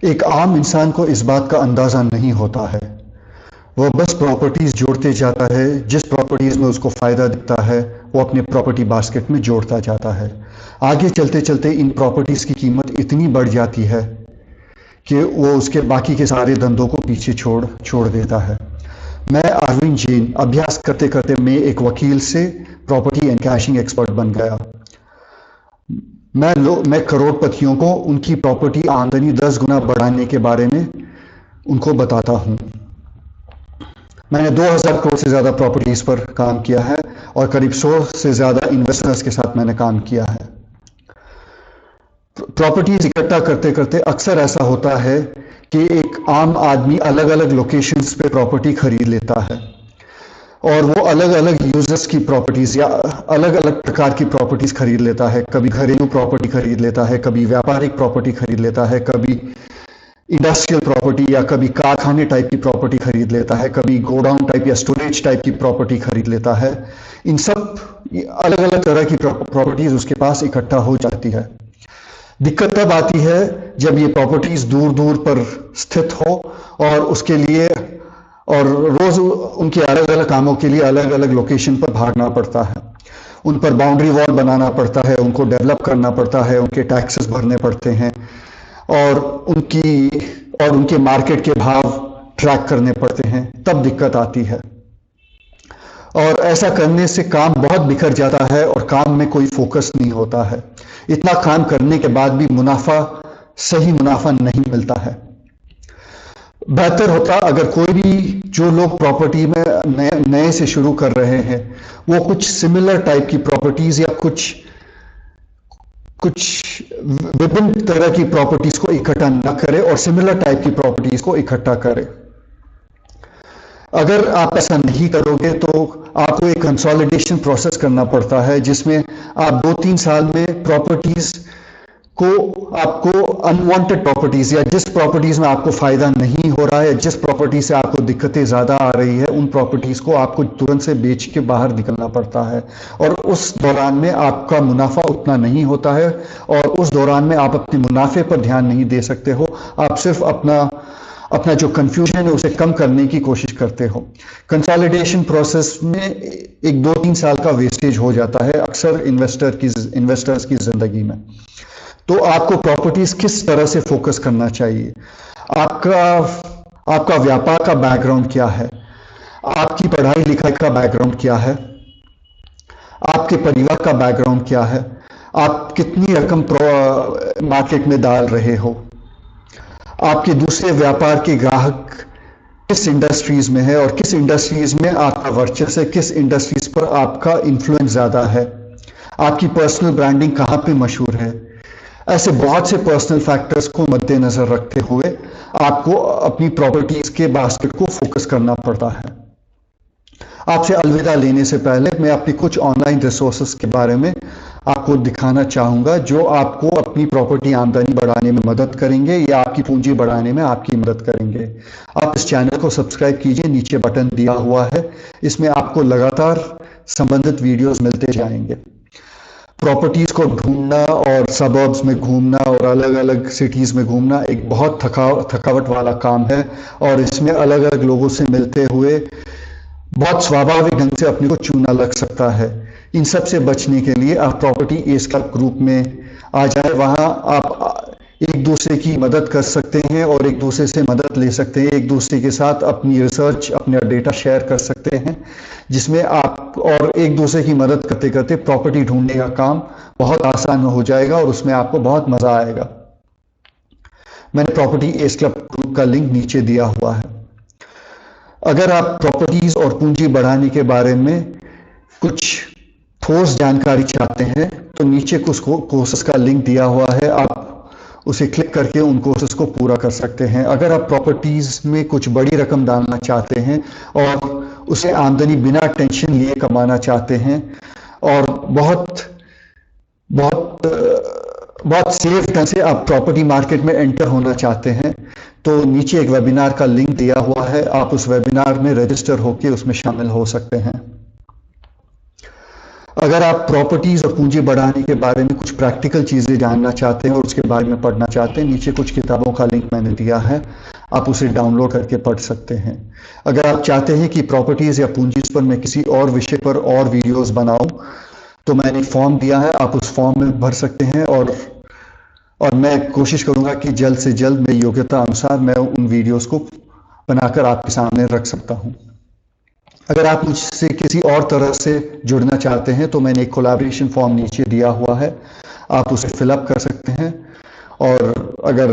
एक आम इंसान को इस बात का अंदाज़ा नहीं होता है। वह बस प्रॉपर्टीज़ जोड़ते जाता है, जिस प्रॉपर्टीज़ में उसको फ़ायदा दिखता है वो अपने प्रॉपर्टी बास्केट में जोड़ता जाता है। आगे चलते चलते इन प्रॉपर्टीज़ की कीमत इतनी बढ़ जाती है कि वो उसके बाकी के सारे धंधों को पीछे छोड़ छोड़ देता है। मैं अरविंद जैन अभ्यास करते करते मैं एक वकील से प्रॉपर्टी एनकैशिंग एक्सपर्ट बन गया। मैं करोड़पतियों को उनकी प्रॉपर्टी आमदनी 10 गुना बढ़ाने के बारे में उनको बताता हूँ। मैंने 2000 करोड़ से ज़्यादा प्रॉपर्टीज़ पर काम किया है और करीब 100 से ज़्यादा इन्वेस्टर्स के साथ मैंने काम किया है। प्रॉपर्टीज़ इकट्ठा करते करते अक्सर ऐसा होता है कि एक आम आदमी अलग अलग लोकेशंस पे प्रॉपर्टी खरीद लेता है और वो अलग अलग यूजर्स की प्रॉपर्टीज़ या अलग अलग प्रकार की प्रॉपर्टीज़ खरीद लेता है। कभी घरेलू प्रॉपर्टी खरीद लेता है, कभी व्यापारिक प्रॉपर्टी खरीद लेता है, कभी इंडस्ट्रियल प्रॉपर्टी या कभी कारखाने टाइप की प्रॉपर्टी खरीद लेता है, कभी गोडाउन टाइप या स्टोरेज टाइप की प्रॉपर्टी खरीद लेता है। इन सब अलग अलग तरह की प्रॉपर्टीज़ उसके पास इकट्ठा हो जाती है। दिक्कत तब आती है जब ये प्रॉपर्टीज़ दूर दूर पर स्थित हो और उसके लिए और रोज उनके अलग अलग कामों के लिए अलग अलग लोकेशन पर भागना पड़ता है। उन पर बाउंड्री वॉल बनाना पड़ता है, उनको डेवलप करना पड़ता है, उनके टैक्सेस भरने पड़ते हैं और उनके मार्केट के भाव ट्रैक करने पड़ते हैं। तब दिक्कत आती है और ऐसा करने से काम बहुत बिखर जाता है और काम में कोई फोकस नहीं होता है। इतना काम करने के बाद भी सही मुनाफा नहीं मिलता है। बेहतर होता अगर कोई भी जो लोग प्रॉपर्टी में नए से शुरू कर रहे हैं वो कुछ सिमिलर टाइप की प्रॉपर्टीज या कुछ विभिन्न तरह की प्रॉपर्टीज को इकट्ठा न करे और सिमिलर टाइप की प्रॉपर्टीज को इकट्ठा करे। अगर आप ऐसा नहीं करोगे तो आपको एक कंसोलिडेशन प्रोसेस करना पड़ता है जिसमें आप 2-3 साल में प्रॉपर्टीज को आपको अनवांटेड प्रॉपर्टीज या जिस प्रॉपर्टीज में आपको फायदा नहीं हो रहा है, जिस प्रॉपर्टी से आपको दिक्कतें ज्यादा आ रही है, उन प्रॉपर्टीज को आपको तुरंत से बेच के बाहर निकलना पड़ता है और उस दौरान में आपका मुनाफा उतना नहीं होता है और उस दौरान में आप अपने मुनाफे पर ध्यान नहीं दे सकते हो। आप सिर्फ अपना जो कंफ्यूजन है उसे कम करने की कोशिश करते हो। कंसोलिडेशन प्रोसेस में एक 2-3 साल का वेस्टेज हो जाता है अक्सर इन्वेस्टर्स की जिंदगी में। तो आपको प्रॉपर्टीज किस तरह से फोकस करना चाहिए? आपका व्यापार का बैकग्राउंड क्या है? आपकी पढ़ाई लिखाई का बैकग्राउंड क्या है? आपके परिवार का बैकग्राउंड क्या है? आप कितनी रकम मार्केट में डाल रहे हो? आपके दूसरे व्यापार के ग्राहक किस इंडस्ट्रीज में है और किस इंडस्ट्रीज में आपका वर्चस्व है, किस इंडस्ट्रीज पर आपका इन्फ्लुएंस ज्यादा है? आपकी पर्सनल ब्रांडिंग कहाँ पे मशहूर है? ऐसे बहुत से पर्सनल फैक्टर्स को मद्देनजर रखते हुए आपको अपनी प्रॉपर्टीज के बास्केट को फोकस करना पड़ता है। आपसे अलविदा लेने से पहले मैं अपनी कुछ ऑनलाइन रिसोर्सेज के बारे में आपको दिखाना चाहूंगा जो आपको अपनी प्रॉपर्टी आमदनी बढ़ाने में मदद करेंगे या आपकी पूंजी बढ़ाने में आपकी मदद करेंगे। आप इस चैनल को सब्सक्राइब कीजिए, नीचे बटन दिया हुआ है, इसमें आपको लगातार संबंधित वीडियोस मिलते जाएंगे। प्रॉपर्टीज को ढूंढना और सबर्ब्स में घूमना और अलग अलग सिटीज में घूमना एक बहुत थकावट वाला काम है और इसमें अलग अलग लोगों से मिलते हुए बहुत स्वाभाविक ढंग से अपने को चूना लग सकता है। इन सब से बचने के लिए आप प्रॉपर्टी एस क्लब ग्रुप में आ जाए। वहाँ आप एक दूसरे की मदद कर सकते हैं और एक दूसरे से मदद ले सकते हैं, एक दूसरे के साथ अपनी रिसर्च अपना डेटा शेयर कर सकते हैं, जिसमें आप और एक दूसरे की मदद करते करते प्रॉपर्टी ढूंढने का काम बहुत आसान हो जाएगा और उसमें आपको बहुत मजा आएगा। मैंने प्रॉपर्टी एस क्लब ग्रुप का लिंक नीचे दिया हुआ है। अगर आप प्रॉपर्टीज और पूंजी बढ़ाने के बारे में कुछ ठोस जानकारी चाहते हैं तो नीचे कुछ कोर्सेस का लिंक दिया हुआ है, आप उसे क्लिक करके उन कोर्सेस को पूरा कर सकते हैं। अगर आप प्रॉपर्टीज में कुछ बड़ी रकम डालना चाहते हैं और उसे आमदनी बिना टेंशन लिए कमाना चाहते हैं और बहुत सेफ ढंग से आप प्रॉपर्टी मार्केट में एंटर होना चाहते हैं तो नीचे एक वेबिनार का लिंक दिया हुआ है, आप उस वेबिनार में रजिस्टर होकर उसमें शामिल हो सकते हैं। अगर आप प्रॉपर्टीज और पूंजी बढ़ाने के बारे में कुछ प्रैक्टिकल चीजें जानना चाहते हैं और उसके बारे में पढ़ना चाहते हैं, नीचे कुछ किताबों का लिंक मैंने दिया है, आप उसे डाउनलोड करके पढ़ सकते हैं। अगर आप चाहते हैं कि प्रॉपर्टीज या पूंजीज पर मैं किसी और विषय पर और वीडियोस बनाऊं, तो मैंने एक फॉर्म दिया है, आप उस फॉर्म में भर सकते हैं और मैं कोशिश करूंगा कि जल्द से जल्द मेरी योग्यता अनुसार मैं उन वीडियोस को बनाकर आपके सामने रख सकता हूं। अगर आप मुझसे किसी और तरह से जुड़ना चाहते हैं तो मैंने एक कोलैबोरेशन फॉर्म नीचे दिया हुआ है, आप उसे फिलअप कर सकते हैं और अगर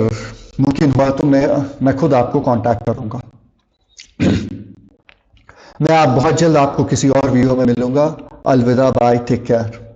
मुमकिन हुआ तो मैं खुद आपको कांटेक्ट करूंगा। मैं आप बहुत जल्द आपको किसी और वीडियो में मिलूंगा। अलविदा, बाय, टेक केयर।